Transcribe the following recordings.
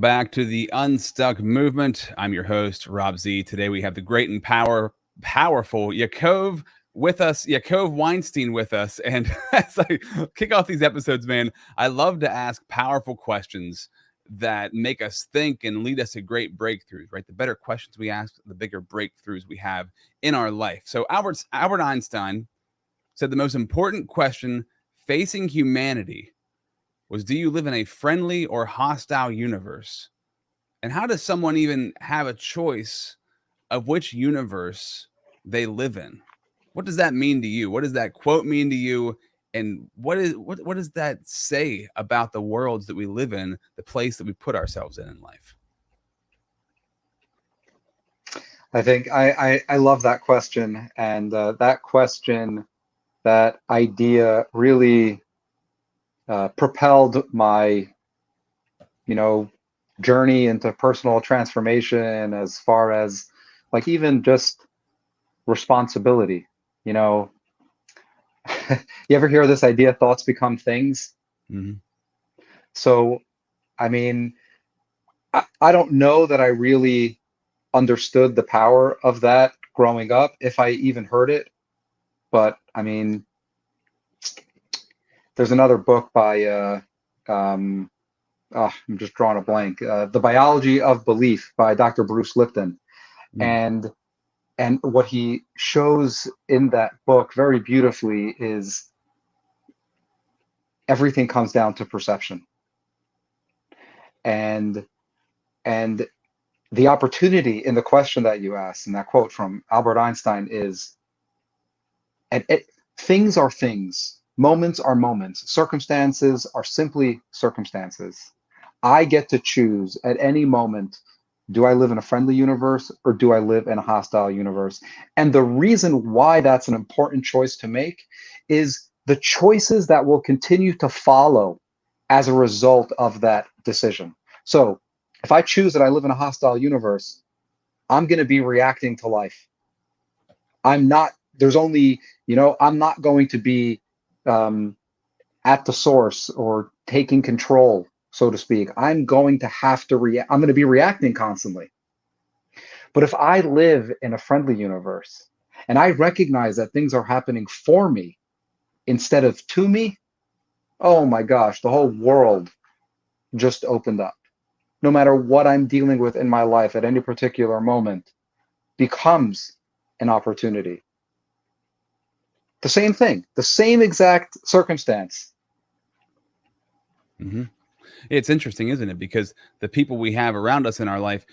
Welcome back to the Unstuck movement. I'm your host, Rob Z. Today we have the great and powerful Yaakov with us, Yaakov Weinstein with us. And as I kick off these episodes, man, I love to ask powerful questions that make us think and lead us to great breakthroughs, right? The better questions we ask, the bigger breakthroughs we have in our life. So Albert Einstein said the most important question facing humanity was, do you live in a friendly or hostile universe? And how does someone even have a choice of which universe they live in? What does that mean to you? What does that quote mean to you? And what does that say about the worlds that we live in, the place that we put ourselves in life? I think I love that question. And that question, that idea really propelled my, journey into personal transformation, as far as like even just responsibility. You ever hear this idea, thoughts become things? Mm-hmm. So, I mean, I don't know that I really understood the power of that growing up, if I even heard it. But I mean, there's another book by I'm just drawing a blank. The Biology of Belief by Dr. Bruce Lipton, and what he shows in that book very beautifully is everything comes down to perception, and the opportunity in the question that you asked, and that quote from Albert Einstein is, things are things, moments are moments, circumstances are simply circumstances. I get to choose at any moment, do I live in a friendly universe or do I live in a hostile universe? And the reason why that's an important choice to make is the choices that will continue to follow as a result of that decision. So if I choose that I live in a hostile universe, I'm going to be reacting to life. I'm not going to be at the source or taking control, so to speak. I'm going to have to react. I'm going to be reacting constantly. But if I live in a friendly universe and I recognize that things are happening for me instead of to me, oh my gosh, the whole world just opened up. No matter what I'm dealing with in my life at any particular moment becomes an opportunity. The same thing, the same exact circumstance. Mm-hmm. It's interesting, isn't it? Because the people we have around us in our life,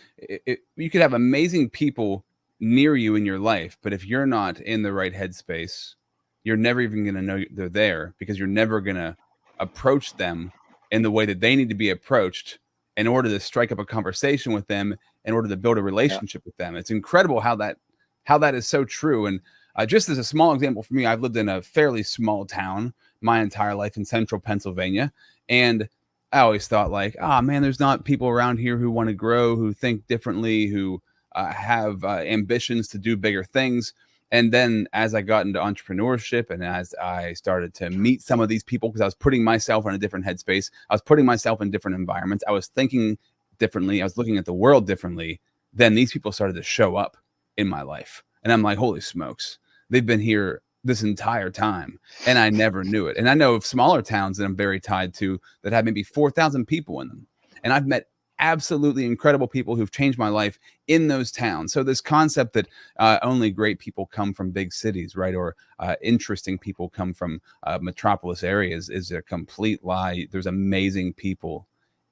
you could have amazing people near you in your life, but if you're not in the right headspace, you're never even going to know they're there, because you're never going to approach them in the way that they need to be approached in order to strike up a conversation with them, in order to build a relationship with them. It's incredible how that is so true. And just as a small example for me, I've lived in a fairly small town my entire life in central Pennsylvania. And I always thought like, man, there's not people around here who want to grow, who think differently, who have ambitions to do bigger things. And then as I got into entrepreneurship and as I started to meet some of these people, because I was putting myself in a different headspace, I was putting myself in different environments, I was thinking differently, I was looking at the world differently, then these people started to show up in my life. And I'm like, holy smokes, they've been here this entire time and I never knew it. And I know of smaller towns that I'm very tied to that have maybe 4,000 people in them. And I've met absolutely incredible people who've changed my life in those towns. So this concept that only great people come from big cities, right? Or interesting people come from metropolis areas is a complete lie. There's amazing people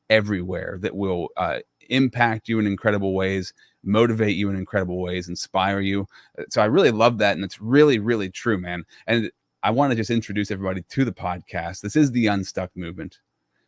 everywhere that will impact you in incredible ways, motivate you in incredible ways, inspire you. So I really love that. And it's really, really true, man. And I want to just introduce everybody to the podcast. This is the Unstuck movement.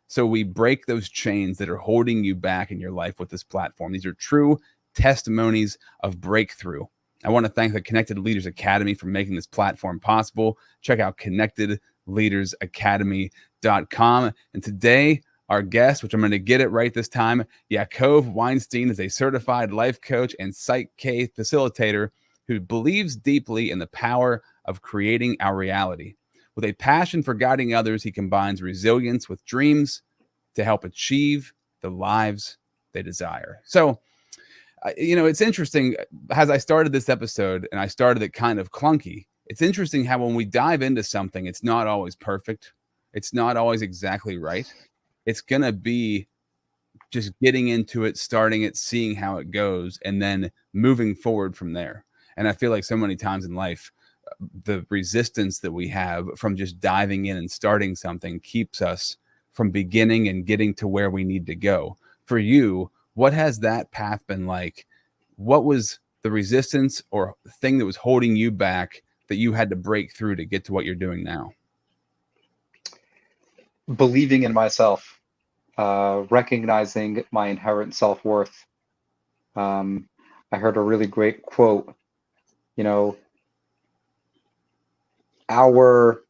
So we break those chains that are holding you back in your life with this platform. These are true testimonies of breakthrough. I want to thank the Connected Leaders Academy for making this platform possible. Check out connectedleadersacademy.com. And today, our guest, which I'm going to get it right this time, Yaakov Weinstein, is a certified life coach and Psych-K facilitator who believes deeply in the power of creating our reality. With a passion for guiding others, he combines resilience with dreams to help achieve the lives they desire. So, it's interesting, as I started this episode and I started it kind of clunky. It's interesting how when we dive into something, it's not always perfect. It's not always exactly right. It's going to be just getting into it, starting it, seeing how it goes, and then moving forward from there. And I feel like so many times in life, the resistance that we have from just diving in and starting something keeps us from beginning and getting to where we need to go. For you, what has that path been like? What was the resistance or thing that was holding you back that you had to break through to get to what you're doing now? Believing in myself, recognizing my inherent self-worth. I heard a really great quote, you know, our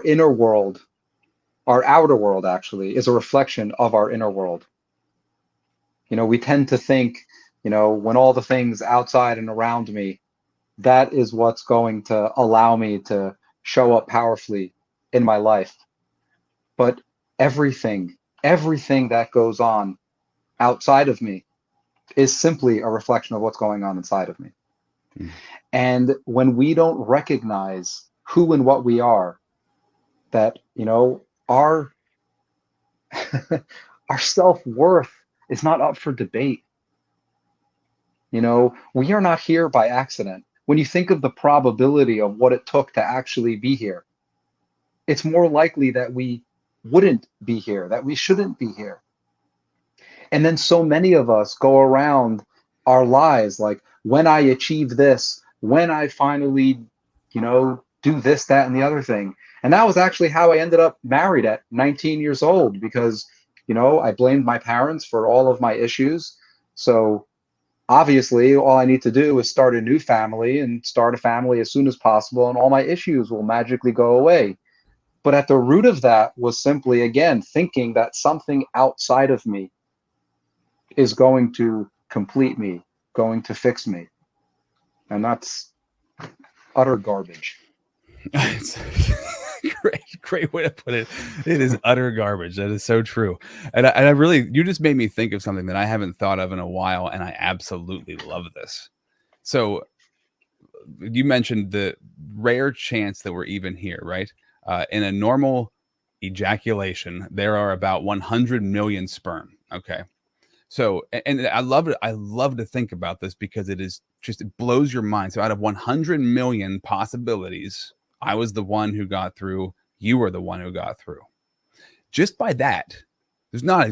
inner world, our outer world actually is a reflection of our inner world. We tend to think, when all the things outside and around me, that is what's going to allow me to show up powerfully in my life. But everything that goes on outside of me is simply a reflection of what's going on inside of me. Mm. And when we don't recognize who and what we are, that, our our self-worth is not up for debate. We are not here by accident. When you think of the probability of what it took to actually be here, it's more likely that we wouldn't be here, that we shouldn't be here. And then so many of us go around our lives like, when I achieve this, when I finally, do this, that, and the other thing. And that was actually how I ended up married at 19 years old, because, I blamed my parents for all of my issues. So obviously, all I need to do is start a new family and start a family as soon as possible, and all my issues will magically go away. But at the root of that was simply, again, thinking that something outside of me is going to complete me, going to fix me. And that's utter garbage. It's great way to put it. It is utter garbage. That is so true. And I really, you just made me think of something that I haven't thought of in a while, and I absolutely love this. So you mentioned the rare chance that we're even here, right? In a normal ejaculation, there are about 100 million sperm. Okay. So, and I love it. I love to think about this because it blows your mind. So out of 100 million possibilities, I was the one who got through. You were the one who got through. Just by that, that's not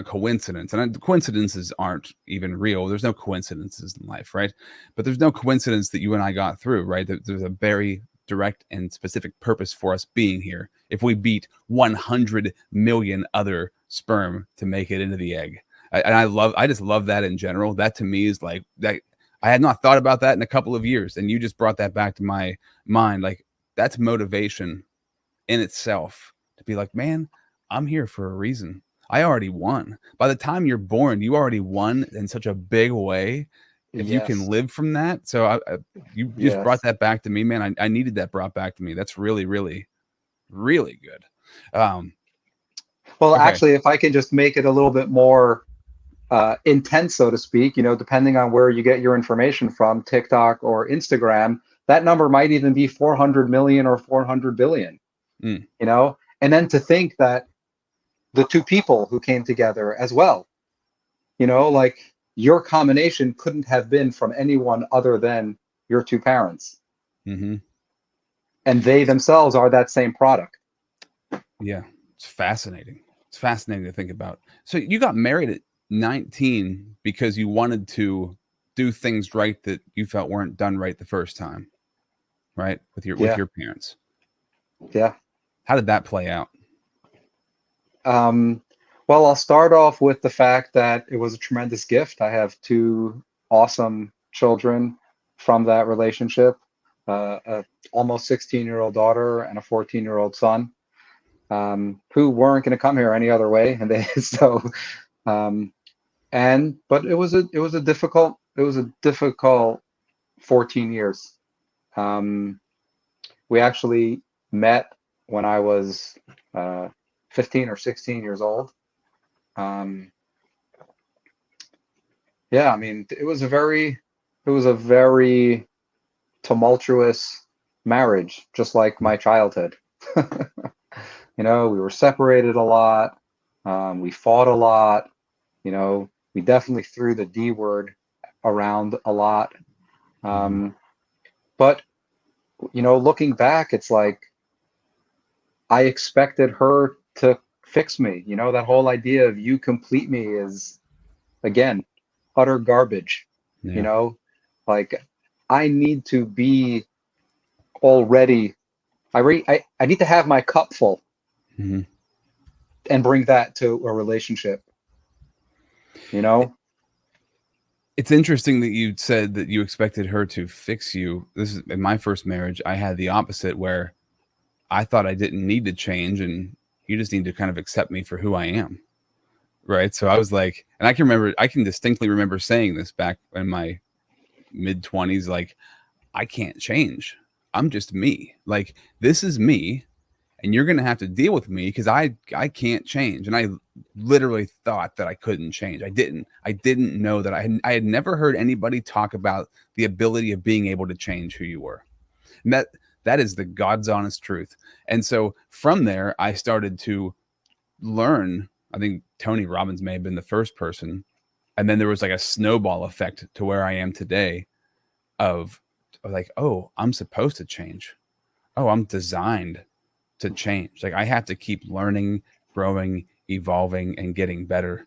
a coincidence. And coincidences aren't even real. There's no coincidences in life, right? But there's no coincidence that you and I got through, right? There's a very direct and specific purpose for us being here. If we beat 100 million other sperm to make it into the egg. I just love that in general. That to me is like that. I had not thought about that in a couple of years, and you just brought that back to my mind. Like, that's motivation in itself to be like, man, I'm here for a reason. I already won. By the time you're born, you already won in such a big way. If you can live from that. So you just brought that back to me, man. I needed that brought back to me. That's really, really, really good. Well, okay. Actually, if I can just make it a little bit more intense, so to speak, depending on where you get your information from, TikTok or Instagram, that number might even be 400 million or 400 billion, and then to think that the two people who came together as well, like your combination couldn't have been from anyone other than your two parents. Mm-hmm. And they themselves are that same product. Yeah, it's fascinating. It's fascinating to think about. So you got married at 19 because you wanted to do things right that you felt weren't done right the first time, right? With your parents. Yeah. How did that play out? Well, I'll start off with the fact that it was a tremendous gift. I have two awesome children from that relationship, a almost 16-year-old daughter and a 14-year-old son, who weren't going to come here any other way. And but it was a difficult 14 years. We actually met when I was 15 or 16 years old. Yeah, I mean, it was a very tumultuous marriage, just like my childhood. We were separated a lot. We fought a lot. We definitely threw the D word around a lot. Mhm. Um, but looking back, it's like I expected her to fix me. That whole idea of you complete me is, again, utter garbage. You Yeah. know, like I need to be already, I need to have my cup full Mhm. and bring that to a relationship, you know? It's interesting that you said that you expected her to fix you. This is in my first marriage, I had the opposite where I thought I didn't need to change and you just need to kind of accept me for who I am. Right. So I was like, and I can distinctly remember saying this back in my mid 20s, like, I can't change. I'm just me. Like, this is me and you're going to have to deal with me because I can't change. And I literally thought that I couldn't change. I didn't know that I had never heard anybody talk about the ability of being able to change who you were. And that is the God's honest truth. And so from there, I started to learn. I think Tony Robbins may have been the first person. And then there was like a snowball effect to where I am today of like, oh, I'm supposed to change. Oh, I'm designed to change. Like I have to keep learning, growing, evolving, and getting better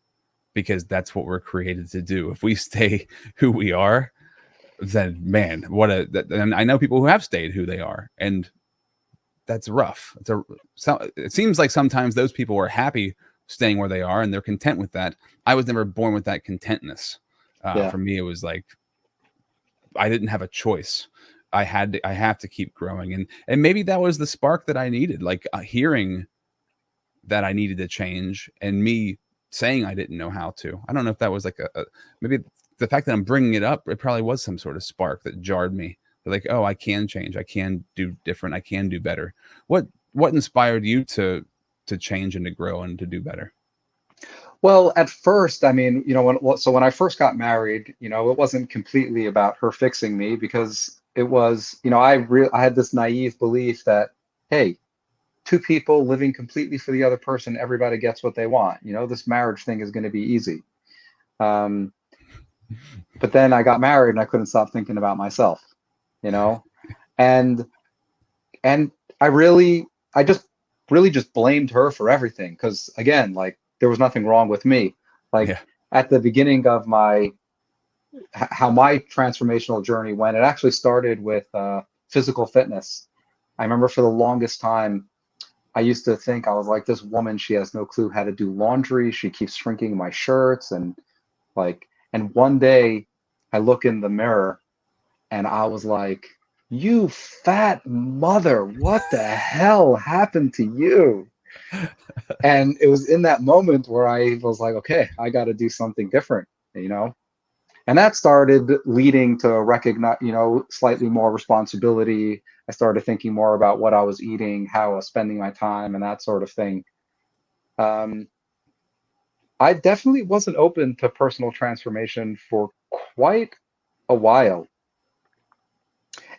because that's what we're created to do. If we stay who we are, then man, and I know people who have stayed who they are, and that's rough. It seems like sometimes those people are happy staying where they are and they're content with that. I was never born with that contentness. Yeah. For me, it was like I didn't have a choice. I have to keep growing, and maybe that was the spark that I needed, like hearing that I needed to change, and me saying I didn't know how to. I don't know if that was like maybe the fact that I'm bringing it up. It probably was some sort of spark that jarred me. Like, oh, I can change. I can do different. I can do better. What inspired you to change and to grow and to do better? Well, at first, I mean, when I first got married, it wasn't completely about her fixing me because it was, I had this naive belief that, hey, two people living completely for the other person, everybody gets what they want. This marriage thing is going to be easy. Um, but then I got married and I couldn't stop thinking about myself, you know, and and I just really just blamed her for everything because again, like there was nothing wrong with me. Like Yeah. at the beginning of how my transformational journey went, it actually started with physical fitness. I remember for the longest time, I used to think I was like this woman. She has no clue how to do laundry. She keeps shrinking my shirts and one day I look in the mirror and I was like, you fat mother, what the hell happened to you? And it was in that moment where I was like, okay, I got to do something different, you know? And that started leading to recognize, slightly more responsibility. I started thinking more about what I was eating, how I was spending my time, and that sort of thing. Um, I definitely wasn't open to personal transformation for quite a while.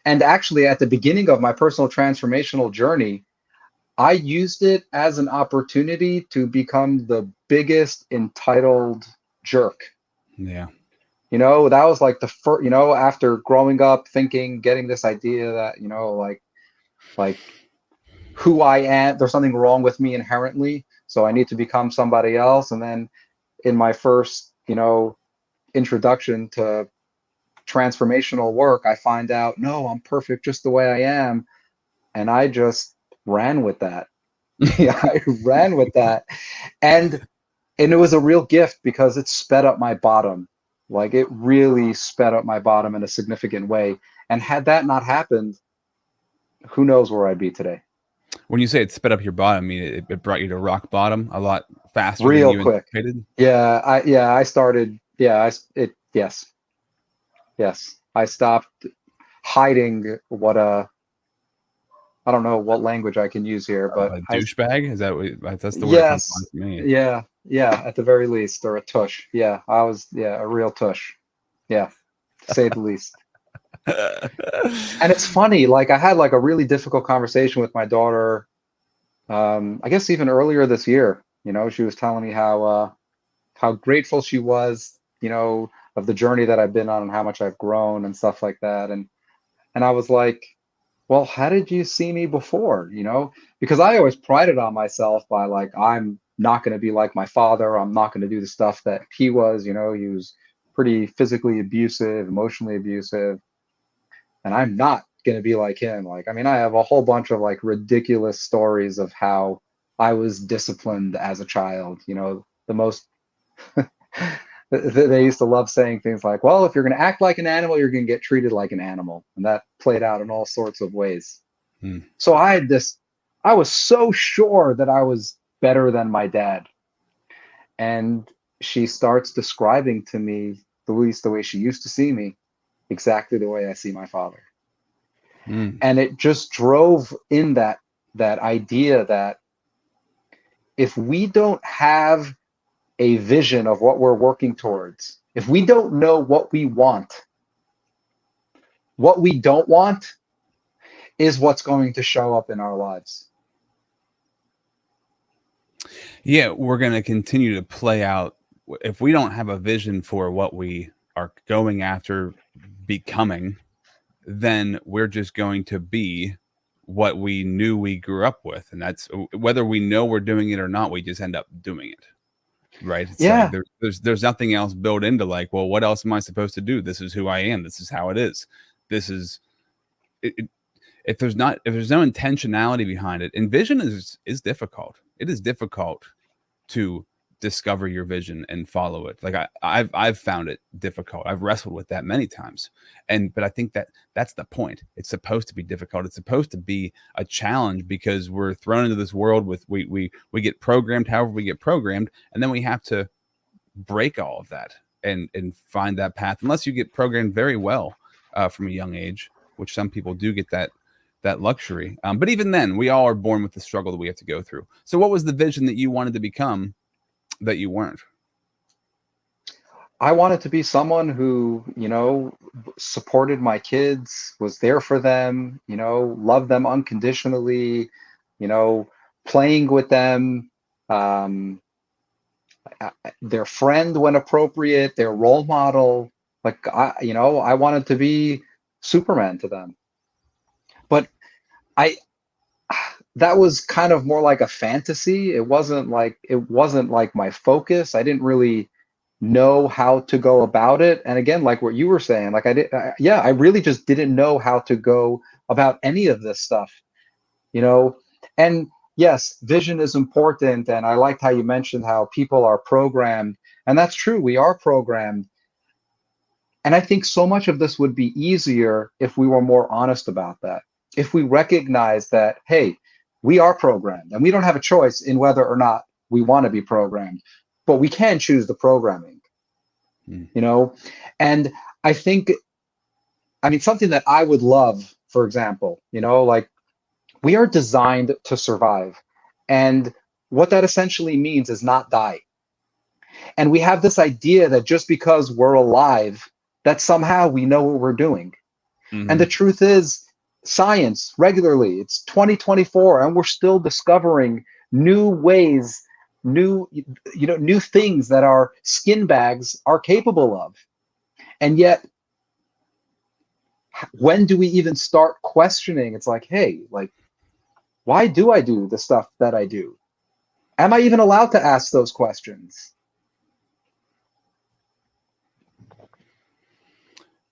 And actually, at the beginning of my personal transformational journey, I used it as an opportunity to become the biggest entitled jerk. Yeah. That was like the first, after growing up thinking, getting this idea that, like who I am, there's something wrong with me inherently, so I need to become somebody else. And then in my first, introduction to transformational work, I find out, no, I'm perfect just the way I am. And I just ran with that. Yeah, I ran with that. And and it was a real gift because it sped up my bottom. Like it really sped up my bottom in a significant way. And had that not happened, who knows where I'd be today? When you say it sped up your bottom, I mean it brought you to rock bottom a lot faster than Real you quick. anticipated. I started, yes, yes. I stopped hiding I don't know what language I can use here, but A douchebag? Is that that's the word that comes to yes, mind for me. yeah. Yeah, at the very least, or a tush. Yeah, I was, yeah, a real tush. Yeah, to say the least. And it's funny, like I had like a really difficult conversation with my daughter, I guess even earlier this year. You know, she was telling me how grateful she was, you know, of the journey that I've been on and how much I've grown and stuff like that. And I was like, well, how did you see me before? You know, because I always prided on myself by like, I'm not going to be like my father. I'm not going to do the stuff that he was. You know, he was pretty physically abusive, emotionally abusive, and I'm not going to be like him. Like, I mean, I have a whole bunch of like ridiculous stories of how I was disciplined as a child. You know, the most they used to love saying things like, well, if you're going to act like an animal, you're going to get treated like an animal. And that played out in all sorts of ways. Hmm. So I was so sure that I was better than my dad. And she starts describing to me, at least the way she used to see me, exactly the way I see my father. Hmm. And it just drove in that idea that if we don't have a vision of what we're working towards, if we don't know what we don't want is what's going to show up in our lives. Yeah, we're going to continue to play out. If we don't have a vision for what we are going after becoming, then we're just going to be what we knew we grew up with. And that's whether we know we're doing it or not, we just end up doing it. Right. It's like Yeah. there's nothing else built into like, well, what else am I supposed to do? This is who I am. This is how it is. This is it, if there's no intentionality behind it, and vision is difficult. It is difficult to discover your vision and follow it. Like I've found it difficult. I've wrestled with that many times. But I think that's the point. It's supposed to be difficult. It's supposed to be a challenge because we're thrown into this world with we get programmed however we get programmed, and then we have to break all of that and find that path. Unless you get programmed very well from a young age, which some people do get that luxury. But even then, we all are born with the struggle that we have to go through. So what was the vision that you wanted to become that you weren't? I wanted to be someone who, you know, supported my kids, was there for them, you know, loved them unconditionally, you know, playing with them, um, their friend when appropriate, their role model. Like you know, I wanted to be Superman to them. But I that was kind of more like a fantasy. It wasn't like my focus. I didn't really know how to go about it. And again, like what you were saying, like I really just didn't know how to go about any of this stuff, you know. And yes, vision is important. And I liked how you mentioned how people are programmed. And that's true. We are programmed. And I think so much of this would be easier if we were more honest about that. If we recognize that, hey, we are programmed and we don't have a choice in whether or not we want to be programmed, but we can choose the programming, you know? And I think, I mean, something that I would love, for example, you know, like we are designed to survive. And what that essentially means is not die. And we have this idea that just because we're alive, that somehow we know what we're doing. And the truth is, science regularly, it's 2024, and we're still discovering new ways, new things that our skin bags are capable of. And yet, when do we even start questioning? It's like, hey, like, why do I do the stuff that I do? Am I even allowed to ask those questions?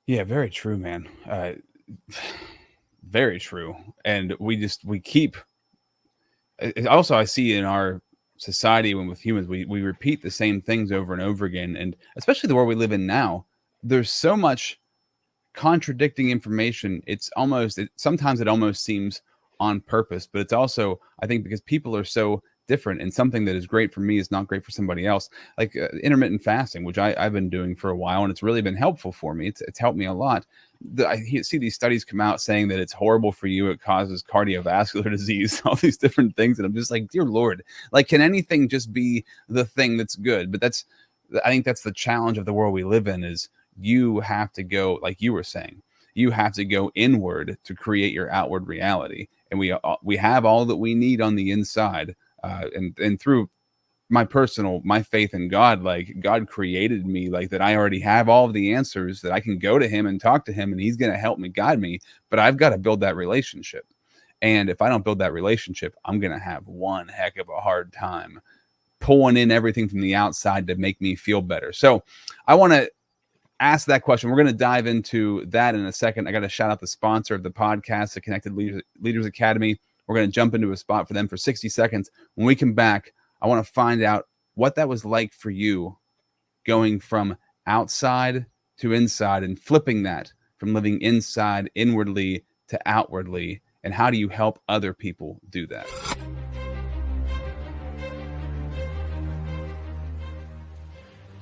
Yeah, very true, man. Very true. And we keep. Also, I see in our society when with humans, we repeat the same things over and over again, and especially the world we live in now. There's so much contradicting information. Sometimes it almost seems on purpose, but it's also, I think, because people are so different, and something that is great for me is not great for somebody else. Like intermittent fasting, which I've been doing for a while, and it's really been helpful for me. It's helped me a lot. I see these studies come out saying that it's horrible for you. It causes cardiovascular disease, all these different things. And I'm just like, dear Lord, like, can anything just be the thing that's good? But I think that's the challenge of the world we live in, is you have to go, like you were saying, you have to go inward to create your outward reality. And we have all that we need on the inside. And through my faith in God, like God created me like that. I already have all of the answers, that I can go to him and talk to him, and he's going to help me, guide me. But I've got to build that relationship. And if I don't build that relationship, I'm going to have one heck of a hard time pulling in everything from the outside to make me feel better. So I want to ask that question. We're going to dive into that in a second. I got to shout out the sponsor of the podcast, the Connected Leaders Academy. We're going to jump into a spot for them for 60 seconds. When we come back, I want to find out what that was like for you, going from outside to inside and flipping that from living inside inwardly to outwardly. And how do you help other people do that?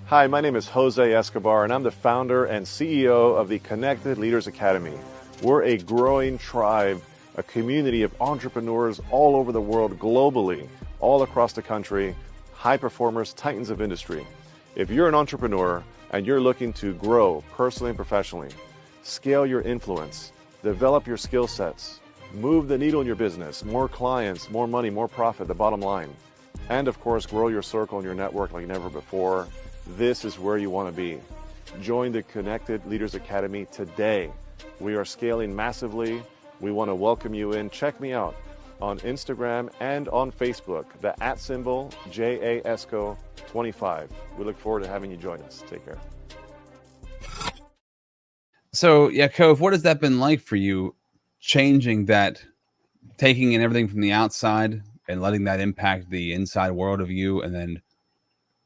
Hi, my name is Jose Escobar, and I'm the founder and CEO of the Connected Leaders Academy. We're a growing tribe, a community of entrepreneurs all over the world, globally, all across the country, high performers, titans of industry. If you're an entrepreneur and you're looking to grow personally and professionally, scale your influence, develop your skill sets, move the needle in your business, more clients, more money, more profit, the bottom line, and of course, grow your circle and your network like never before, this is where you want to be. Join the Connected Leaders Academy today. We are scaling massively. We want to welcome you in. Check me out on Instagram and on Facebook, the @ JAESCO25. We look forward to having you join us. Take care. So, Yaakov, what has that been like for you, changing that, taking in everything from the outside and letting that impact the inside world of you, and then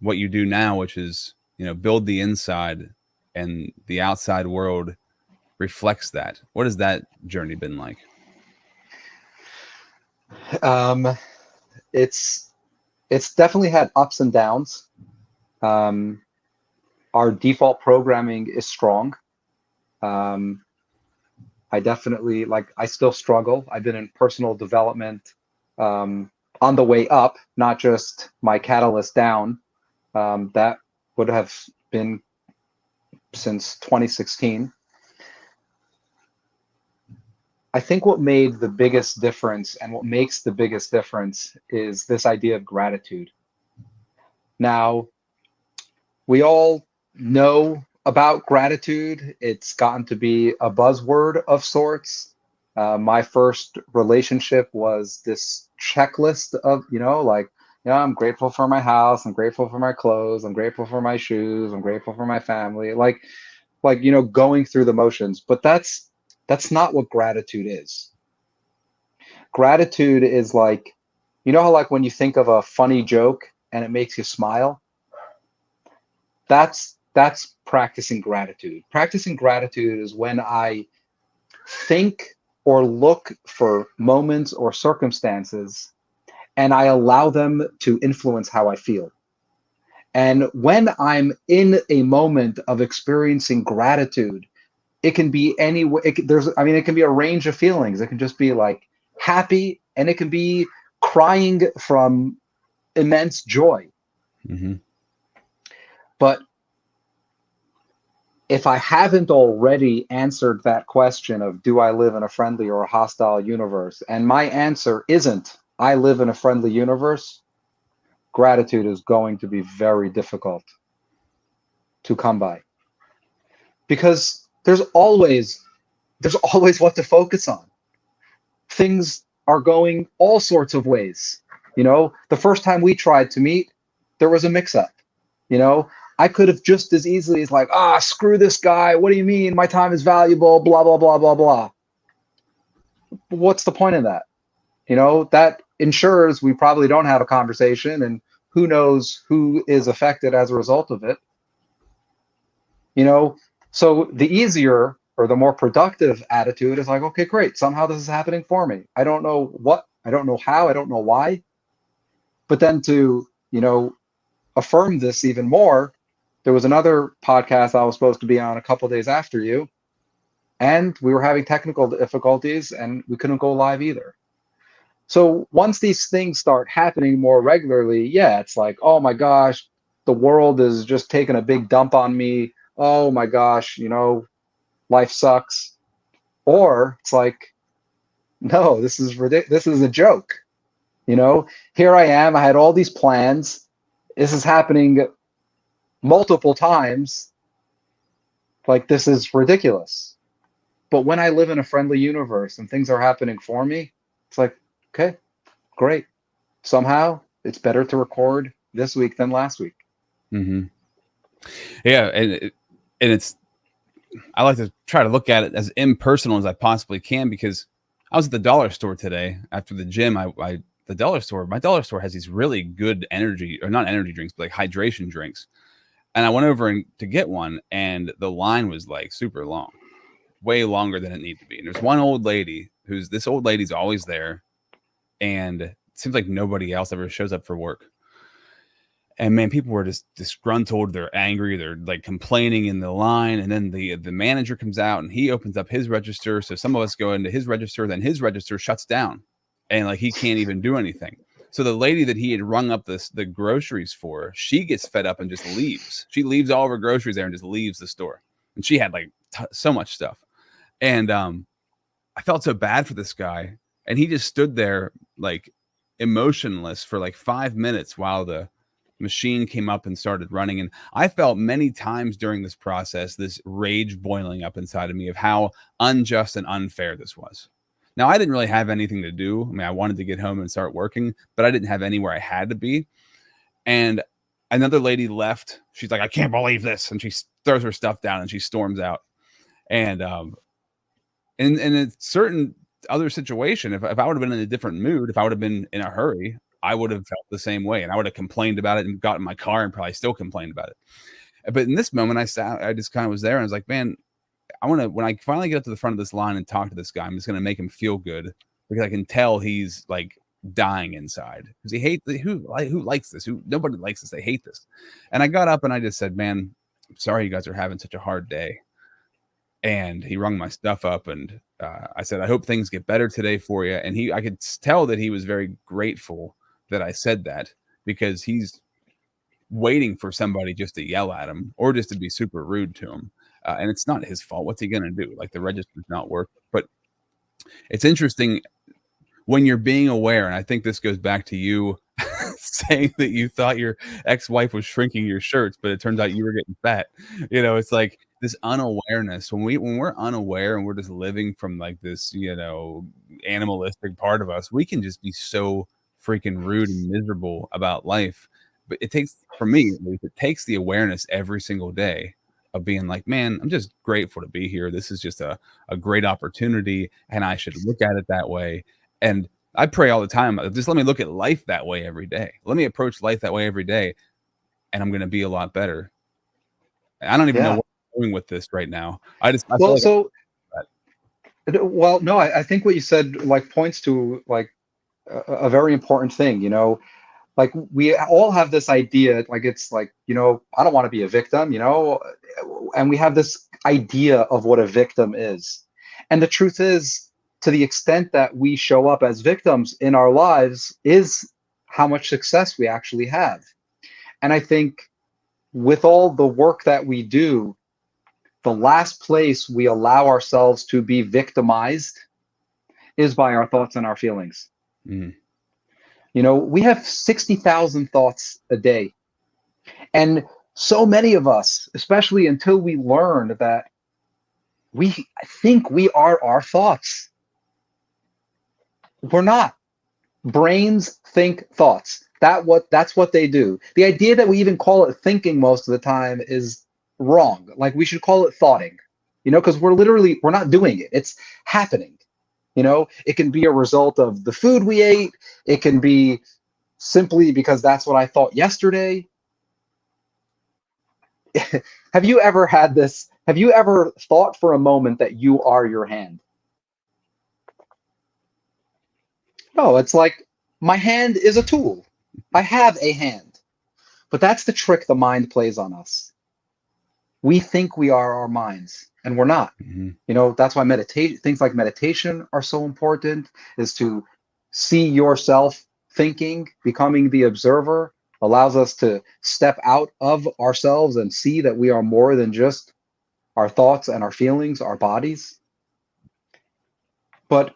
what you do now, which is, build the inside and the outside world reflects that? What has that journey been like? It's definitely had ups and downs. Our default programming is strong. I definitely, I still struggle. I've been in personal development on the way up, not just my catalyst down. That would have been since 2016. I think what made the biggest difference, and what makes the biggest difference, is this idea of gratitude. Now, we all know about gratitude. It's gotten to be a buzzword of sorts. My first relationship was this checklist of, I'm grateful for my house, I'm grateful for my clothes, I'm grateful for my shoes, I'm grateful for my family, going through the motions. But that's not what gratitude is. Gratitude is how when you think of a funny joke and it makes you smile, that's practicing gratitude. Practicing gratitude is when I think or look for moments or circumstances and I allow them to influence how I feel. And when I'm in a moment of experiencing gratitude, it can be any way. It can be a range of feelings. It can just be happy, and it can be crying from immense joy. Mm-hmm. But if I haven't already answered that question of, do I live in a friendly or a hostile universe? And my answer isn't, I live in a friendly universe, gratitude is going to be very difficult to come by. Because there's always what to focus on. Things are going all sorts of ways. The first time we tried to meet, there was a mix-up. I could have just as easily as screw this guy. What do you mean? My time is valuable, blah, blah, blah, blah, blah. What's the point of that? That ensures we probably don't have a conversation, and who knows who is affected as a result of it. So the easier or the more productive attitude is okay, great. Somehow this is happening for me. I don't know what, I don't know how, I don't know why, But then to, affirm this even more, there was another podcast I was supposed to be on a couple of days after you, and we were having technical difficulties and we couldn't go live either. So once these things start happening more regularly, yeah, it's like, oh my gosh, the world is just taking a big dump on me. Oh my gosh, life sucks. Or it's like, no, this is ridiculous. This is a joke. Here I am. I had all these plans. This is happening multiple times. Like, this is ridiculous. But when I live in a friendly universe and things are happening for me, it's like, okay, great. Somehow it's better to record this week than last week. Mm-hmm. Yeah. And it's, I like to try to look at it as impersonal as I possibly can, because I was at the dollar store today after the gym. My dollar store has these really good energy, or not energy drinks, but like hydration drinks. And I went over to get one, and the line was like super long, way longer than it needed to be. And there's one old lady this old lady's always there, and it seems like nobody else ever shows up for work. And man, people were just disgruntled. They're angry. They're like complaining in the line. And then the manager comes out and he opens up his register. So some of us go into his register, then his register shuts down, and like he can't even do anything. So the lady that he had rung up the groceries for, she gets fed up and just leaves. She leaves all of her groceries there and just leaves the store. And she had like so much stuff. And I felt so bad for this guy. And he just stood there like emotionless for like 5 minutes while the machine came up and started running. And I felt many times during this process this rage boiling up inside of me of how unjust and unfair this was. Now, I didn't really have anything to do. I mean, I wanted to get home and start working, but I didn't have anywhere I had to be. And another lady left. She's like, I can't believe this. And she throws her stuff down and she storms out. And in a certain other situation, if I would have been in a different mood, if I would have been in a hurry, I would have felt the same way. And I would have complained about it and got in my car and probably still complained about it. But in this moment, I just kind of was there. And I was like, man, when I finally get up to the front of this line and talk to this guy, I'm just going to make him feel good, because I can tell he's like dying inside, because he hates who likes this? Nobody likes this. They hate this. And I got up and I just said, man, I'm sorry you guys are having such a hard day. And he rung my stuff up, and I said, I hope things get better today for you. And I could tell that he was very grateful that I said that, because he's waiting for somebody just to yell at him or just to be super rude to him. And it's not his fault. What's he going to do? Like, the register's not working. But it's interesting when you're being aware. And I think this goes back to you saying that you thought your ex-wife was shrinking your shirts, but it turns out you were getting fat. It's like this unawareness. When we're unaware and we're just living from like this, animalistic part of us, we can just be so freaking rude and miserable about life. But it takes, for me at least, it takes the awareness every single day of being like, man, I'm just grateful to be here. This is just a great opportunity, and I should look at it that way. And I pray all the time, just let me look at life that way every day. Let me approach life that way every day, and I'm going to be a lot better. I don't even know what I'm doing with this right now. I think what you said like points to like a very important thing. Like, we all have this idea, like, it's like, I don't want to be a victim, and we have this idea of what a victim is. And the truth is, to the extent that we show up as victims in our lives is how much success we actually have. And I think with all the work that we do, the last place we allow ourselves to be victimized is by our thoughts and our feelings. Mm. We have 60,000 thoughts a day. And so many of us, especially until we learn that we think we are our thoughts, we're not. Brains think thoughts. That's what they do. The idea that we even call it thinking most of the time is wrong. Like, we should call it thoughting, because we're not doing it. It's happening. It can be a result of the food we ate. It can be simply because that's what I thought yesterday. Have you ever had this? Have you ever thought for a moment that you are your hand? No, it's like, my hand is a tool. I have a hand. But that's the trick the mind plays on us. We think we are our minds, and we're not. Mhm. You know, that's why meditation, things like meditation are so important, is to see yourself thinking, becoming the observer, allows us to step out of ourselves and see that we are more than just our thoughts and our feelings, our bodies. But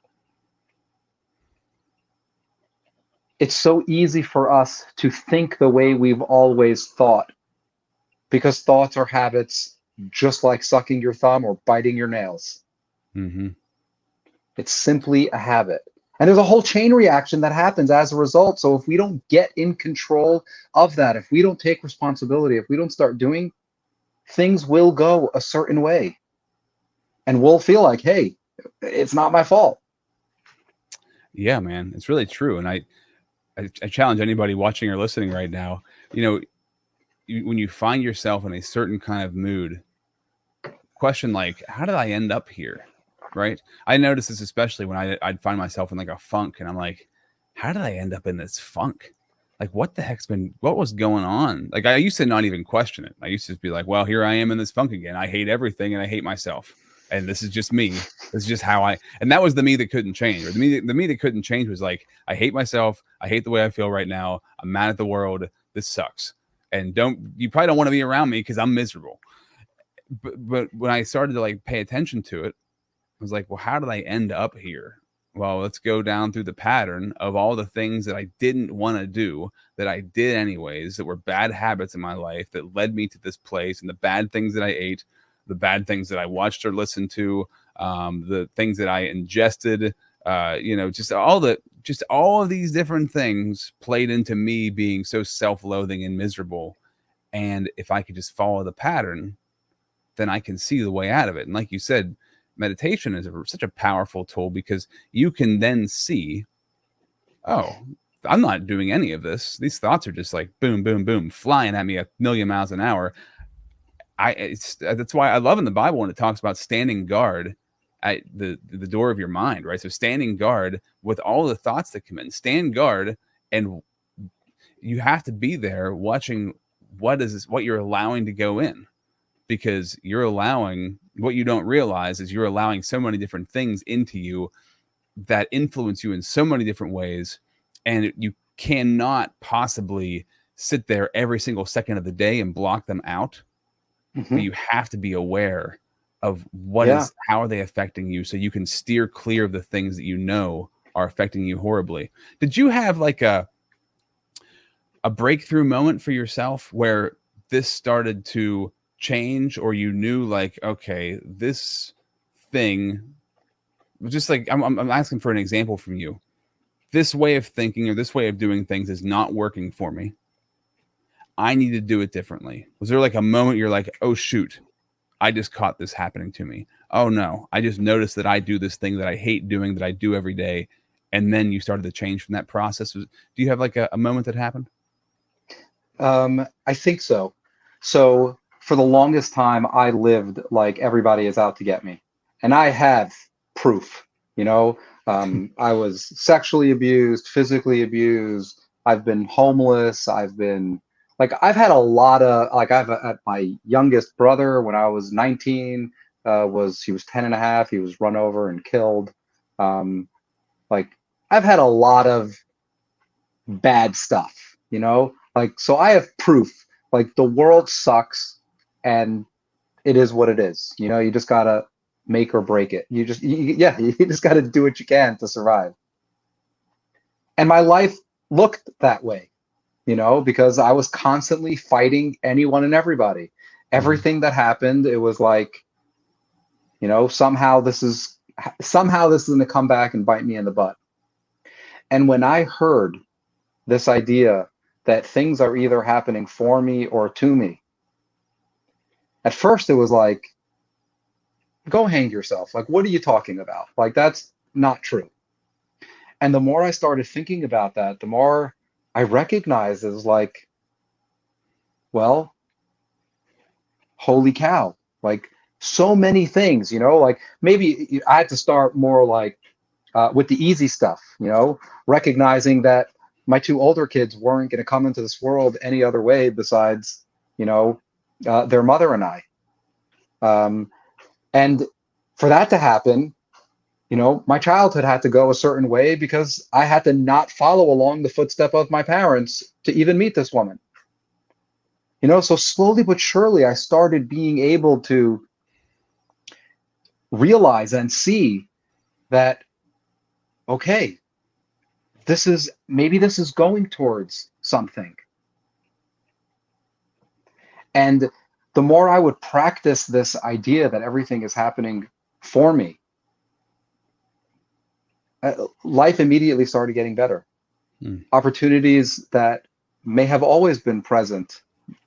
it's so easy for us to think the way we've always thought, because thoughts are habits, just like sucking your thumb or biting your nails. Mm-hmm. It's simply a habit. And there's a whole chain reaction that happens as a result. So if we don't get in control of that, if we don't take responsibility, if we don't start doing, things will go a certain way. And we'll feel like, hey, it's not my fault. Yeah, man, it's really true. And I challenge anybody watching or listening right now, you know, when you find yourself in a certain kind of mood, question like, how did I end up here? Right. I noticed this especially when I'd find myself in like a funk, and I'm like, how did I end up in this funk? Like, what was going on? Like, I used to not even question it. I used to just be like, well, here I am in this funk again. I hate everything and I hate myself. And this is just me. This is just and that was the me that couldn't change. Or the me that couldn't change was like, I hate myself. I hate the way I feel right now. I'm mad at the world. This sucks. And you probably don't want to be around me because I'm miserable. But when I started to like pay attention to it, I was like, well, how did I end up here? Well, let's go down through the pattern of all the things that I didn't want to do that I did anyways, that were bad habits in my life that led me to this place, and the bad things that I ate, the bad things that I watched or listened to, the things that I ingested, just all of these different things played into me being so self-loathing and miserable. And if I could just follow the pattern, then I can see the way out of it. And like you said, meditation is such a powerful tool, because you can then see, oh, I'm not doing any of this. These thoughts are just like boom, boom, boom, flying at me 1,000,000 miles an hour. That's why I love in the Bible when it talks about standing guard at the door of your mind, right? So standing guard with all the thoughts that come in, stand guard, and you have to be there watching what you're allowing to go in. Because what you don't realize is you're allowing so many different things into you that influence you in so many different ways. And you cannot possibly sit there every single second of the day and block them out. Mm-hmm. But you have to be aware of how are they affecting you, so you can steer clear of the things that you know are affecting you horribly. Did you have like a breakthrough moment for yourself where this started to change, or you knew like, okay, this thing, just like I'm asking for an example from you, this way of thinking or this way of doing things is not working for me, I need to do it differently? Was there like a moment you're like, oh shoot, I just caught this happening to me? Oh no, I just noticed that I do this thing that I hate doing, that I do every day, and then you started to change from that process? Do you have like a moment that happened? I think so. So for the longest time, I lived like everybody is out to get me. And I have proof, I was sexually abused, physically abused. I've been homeless. I've had a lot of, at my youngest brother, when I was 19, he was 10 and a half. He was run over and killed. I've had a lot of bad stuff, so I have proof, like the world sucks and it is what it is. You just gotta make or break it. You just gotta do what you can to survive. And my life looked that way, because I was constantly fighting anyone and everybody. Everything that happened, it was like, somehow this is going to come back and bite me in the butt. And when I heard this idea that things are either happening for me or to me, at first it was like, go hang yourself. Like, what are you talking about? Like, that's not true. And the more I started thinking about that, the more I recognized it was like, well, holy cow, like so many things, like maybe I had to start more like with the easy stuff, recognizing that my two older kids weren't going to come into this world any other way besides, their mother and I. And for that to happen, my childhood had to go a certain way because I had to not follow along the footstep of my parents to even meet this woman. So slowly but surely, I started being able to realize and see that, okay, maybe this is going towards something. And the more I would practice this idea that everything is happening for me, life immediately started getting better. Opportunities that may have always been present,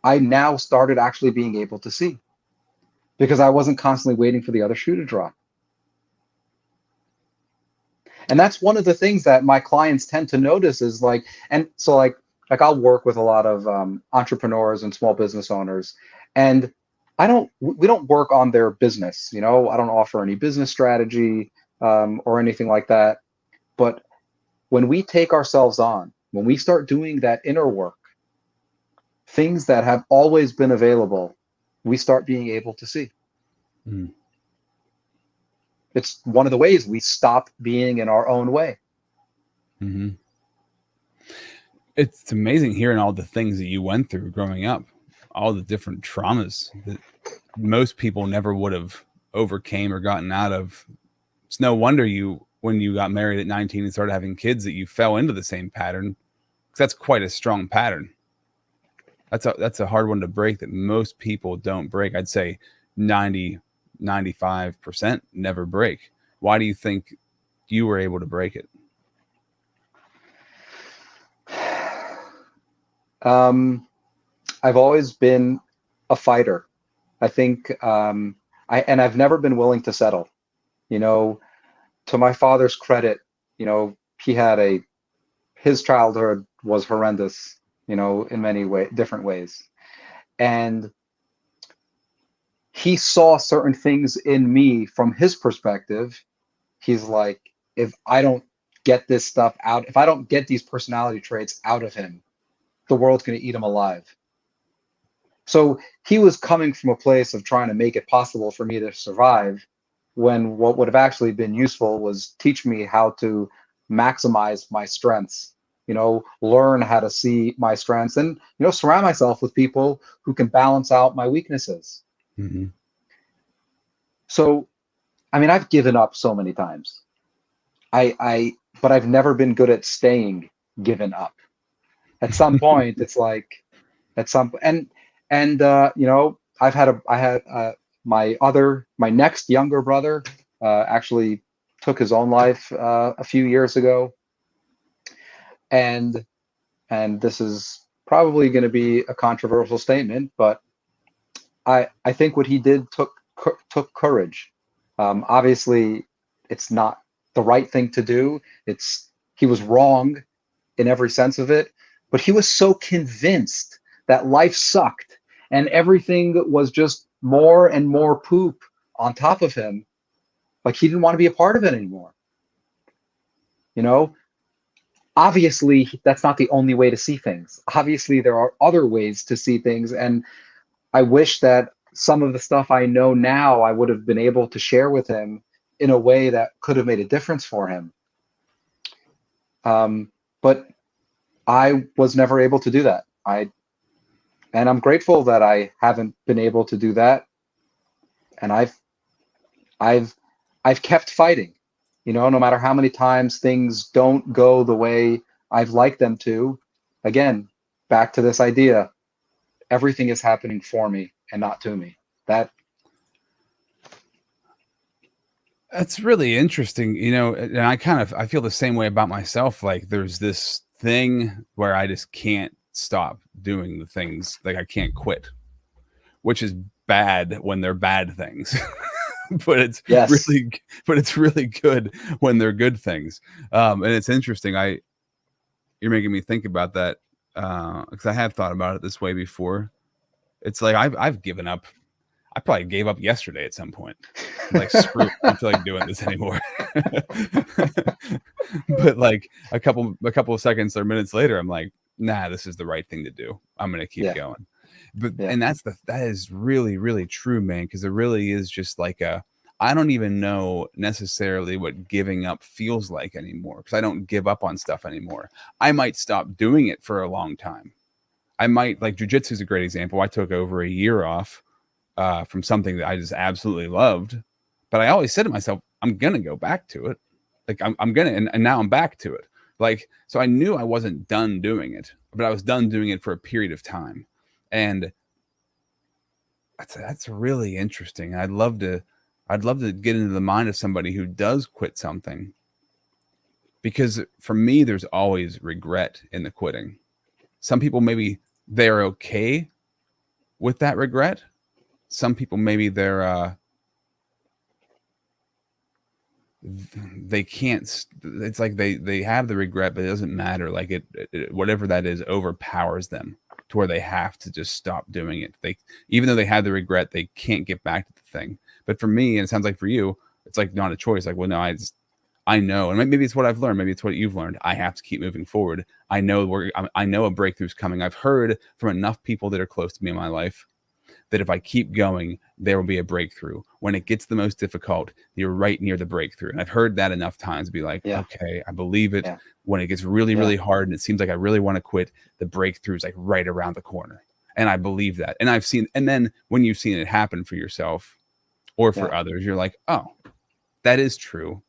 I now started actually being able to see, because I wasn't constantly waiting for the other shoe to drop. And that's one of the things that my clients tend to notice is like I'll work with a lot of entrepreneurs and small business owners, and we don't work on their business. I don't offer any business strategy or anything like that. But when we take ourselves on, when we start doing that inner work, things that have always been available, we start being able to see. It's one of the ways we stop being in our own way. Mm-hmm. It's amazing hearing all the things that you went through growing up, all the different traumas that most people never would have overcame or gotten out of. It's no wonder when you got married at 19 and started having kids, that you fell into the same pattern, because that's quite a strong pattern. That's a hard one to break that most people don't break. I'd say 95% never break. Why do you think you were able to break it? I've always been a fighter. I think I've never been willing to settle. To my father's credit, his childhood was horrendous, in many different ways. And he saw certain things in me from his perspective. He's like, if I don't get this stuff out, if I don't get these personality traits out of him, the world's going to eat him alive. So he was coming from a place of trying to make it possible for me to survive, when what would have actually been useful was teach me how to maximize my strengths, learn how to see my strengths, and, surround myself with people who can balance out my weaknesses. Mm-hmm. So, I've given up so many times. But I've never been good at staying given up. At some point, it's like, I had my next younger brother actually took his own life a few years ago, and this is probably going to be a controversial statement, but I think what he did took courage. Obviously, it's not the right thing to do. He was wrong in every sense of it, but he was so convinced that life sucked and everything was just more and more poop on top of him. Like, he didn't want to be a part of it anymore. Obviously, that's not the only way to see things. Obviously, there are other ways to see things. And I wish that some of the stuff I know now, I would have been able to share with him in a way that could have made a difference for him. But I was never able to do that. And I'm grateful that I haven't been able to do that. And I've kept fighting, no matter how many times things don't go the way I've liked them to. Again, back to this idea, everything is happening for me and not to me. That's really interesting, and I feel the same way about myself. Like, there's this thing where I just can't stop doing the things. Like, I can't quit, which is bad when they're bad things. but it's really good when they're good things. And it's interesting. You're making me think about that, because I have thought about it this way before. It's like I've given up. I probably gave up yesterday at some point. Like, screw it, I don't feel like doing this anymore. But like a couple of seconds or minutes later, I'm like, nah, this is the right thing to do. I'm gonna keep going. But and that is really, really true, man, because it really is just like I don't even know necessarily what giving up feels like anymore, because I don't give up on stuff anymore. I might stop doing it for a long time. I might, like jujitsu is a great example. I took over a year off from something that I just absolutely loved, but I always said to myself, I'm gonna go back to it. Like I'm gonna, and now I'm back to it. Like, so I knew I wasn't done doing it, but I was done doing it for a period of time. And that's really interesting. I'd love to get into the mind of somebody who does quit something, because for me, there's always regret in the quitting. Some people, maybe they're okay with that regret. Some people, maybe they can't, it's like they have the regret, but it doesn't matter. Like it whatever that is overpowers them to where they have to just stop doing it. Even though they have the regret, they can't get back to the thing. But for me, and it sounds like for you, it's like not a choice. Like, well, no, I know, and maybe it's what I've learned. Maybe it's what you've learned. I have to keep moving forward. I know I know a breakthrough's coming. I've heard from enough people that are close to me in my life that if I keep going, there will be a breakthrough. When it gets the most difficult, you're right near the breakthrough. And I've heard that enough times to be like, okay, I believe it. When it gets really, really hard and it seems like I really want to quit, the breakthrough is like right around the corner. And I believe that. And I've seen, and then when you've seen it happen for yourself or for others, you're like, oh, that is true.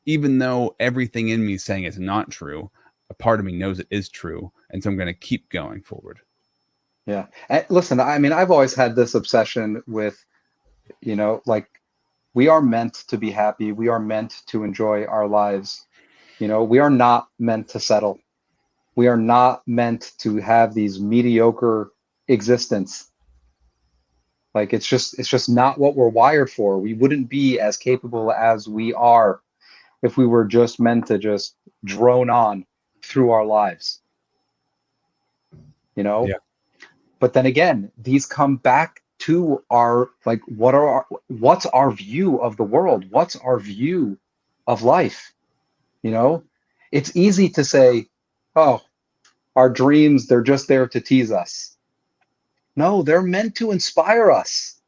Even though everything in me is saying it's not true, a part of me knows it is true. And so I'm going to keep going forward. Yeah. And listen, I mean, I've always had this obsession with, like, we are meant to be happy. We are meant to enjoy our lives. We are not meant to settle. We are not meant to have these mediocre existence. Like, it's just not what we're wired for. We wouldn't be as capable as we are if we were just meant to just drone on through our lives. Yeah. But then again, these come back to our, like, what's our view of the world? What's our view of life? It's easy to say, oh, our dreams, they're just there to tease us. No, they're meant to inspire us.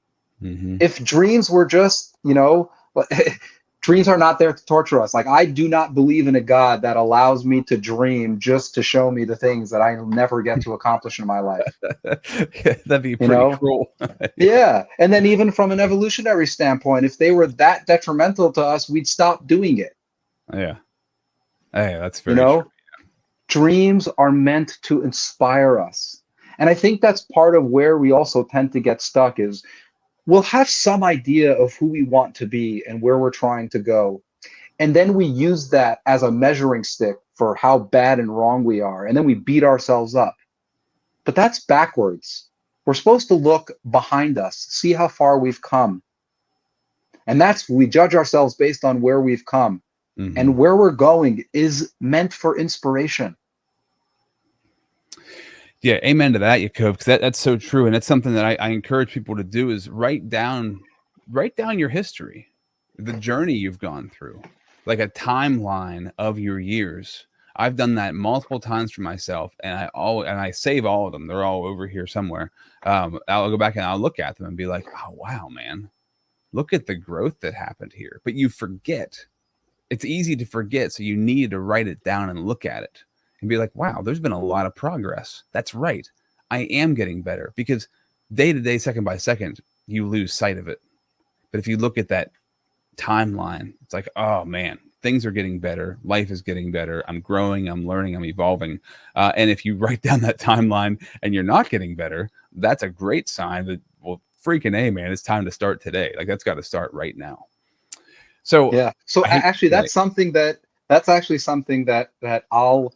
Mm-hmm. If dreams were just, dreams are not there to torture us. Like, I do not believe in a God that allows me to dream just to show me the things that I'll never get to accomplish in my life. That'd be pretty cruel. Yeah. And then even from an evolutionary standpoint, if they were that detrimental to us, we'd stop doing it. Yeah. Hey, that's very true. Dreams are meant to inspire us. And I think that's part of where we also tend to get stuck is, we'll have some idea of who we want to be and where we're trying to go. And then we use that as a measuring stick for how bad and wrong we are. And then we beat ourselves up. But that's backwards. We're supposed to look behind us, see how far we've come. And we judge ourselves based on where we've come. Mm-hmm. And where we're going is meant for inspiration. Yeah, amen to that, Yaakov, because that's so true. And that's something that I encourage people to do is write down your history, the journey you've gone through, like a timeline of your years. I've done that multiple times for myself, and I save all of them. They're all over here somewhere. I'll go back and I'll look at them and be like, oh, wow, man, look at the growth that happened here. But you forget. It's easy to forget, so you need to write it down and look at it. And be like, wow, there's been a lot of progress. That's right. I am getting better, because day to day, second by second, you lose sight of it. But if you look at that timeline, it's like, oh man, things are getting better. Life is getting better. I'm growing. I'm learning. I'm evolving. And if you write down that timeline and you're not getting better, that's a great sign that, well, freaking A, man, it's time to start today. Like, that's got to start right now. So yeah. So actually, that's actually something that I'll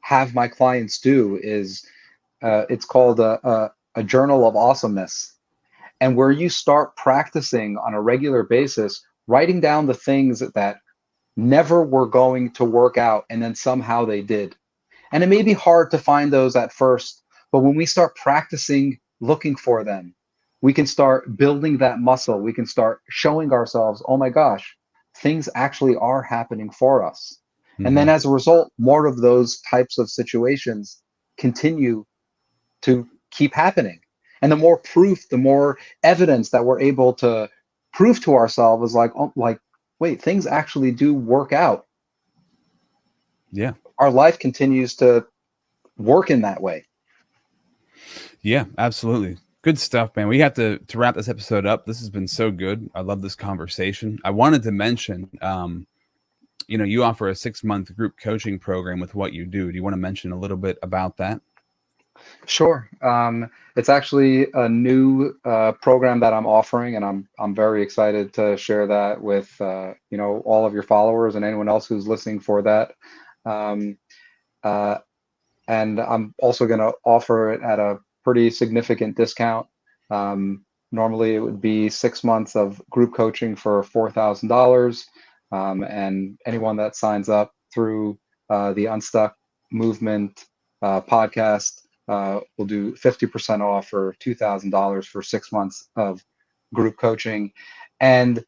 have my clients do is it's called a journal of awesomeness, and where you start practicing on a regular basis, writing down the things that never were going to work out and then somehow they did. And it may be hard to find those at first, but when we start practicing looking for them, we can start building that muscle. We can start showing ourselves, oh my gosh, things actually are happening for us. Mhm. And then as a result, more of those types of situations continue to keep happening. And the more proof, the more evidence that we're able to prove to ourselves is like, oh, like, wait, things actually do work out. Yeah. Our life continues to work in that way. Yeah, absolutely. Good stuff, man. We have to wrap this episode up. This has been so good. I love this conversation. I wanted to mention, you offer a 6-month group coaching program with what you do. Do you want to mention a little bit about that? Sure. It's actually a new program that I'm offering, and I'm very excited to share that with all of your followers and anyone else who's listening for that. Um, and I'm also going to offer it at a pretty significant discount. Normally, it would be 6 months of group coaching for $4,000, and anyone that signs up through the Unstuck movement podcast will do 50% off or $2,000 for 6 months of group coaching. And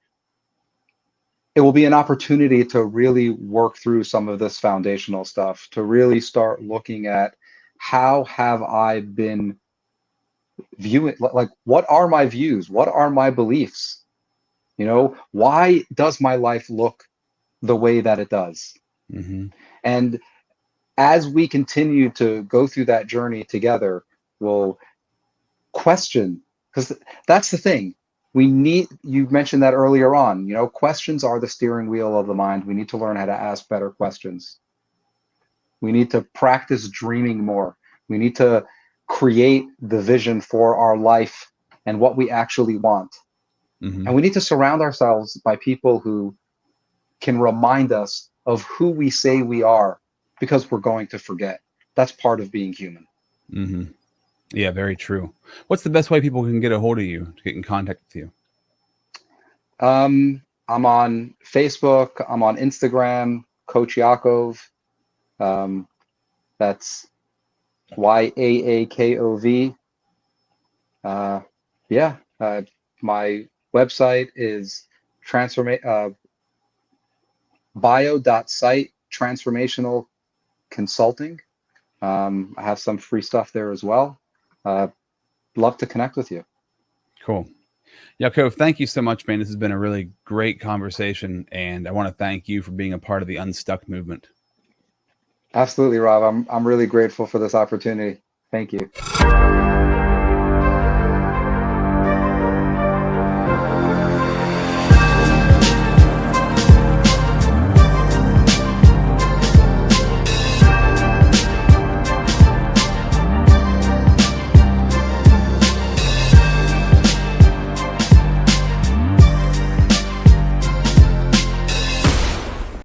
it will be an opportunity to really work through some of this foundational stuff, to really start looking at how have I been viewing, like, what are my views? What are my beliefs? Why does my life look the way that it does? Mm-hmm. And as we continue to go through that journey together, we'll question, because that's the thing. You mentioned that earlier on, questions are the steering wheel of the mind. We need to learn how to ask better questions. We need to practice dreaming more. We need to create the vision for our life and what we actually want. Mm-hmm. And we need to surround ourselves by people who can remind us of who we say we are, because we're going to forget. That's part of being human. Mm-hmm. Yeah, very true. What's the best way people can get a hold of you, to get in contact with you? I'm on Facebook. I'm on Instagram, Coach Yaakov. That's YAAKOV. My website is bio.site transformational consulting. I have some free stuff there as well. Love to connect with you. Cool. Yaakov, thank you so much, man. This has been a really great conversation, and I want to thank you for being a part of the Unstuck movement. Absolutely, Rob. I'm really grateful for this opportunity. Thank you.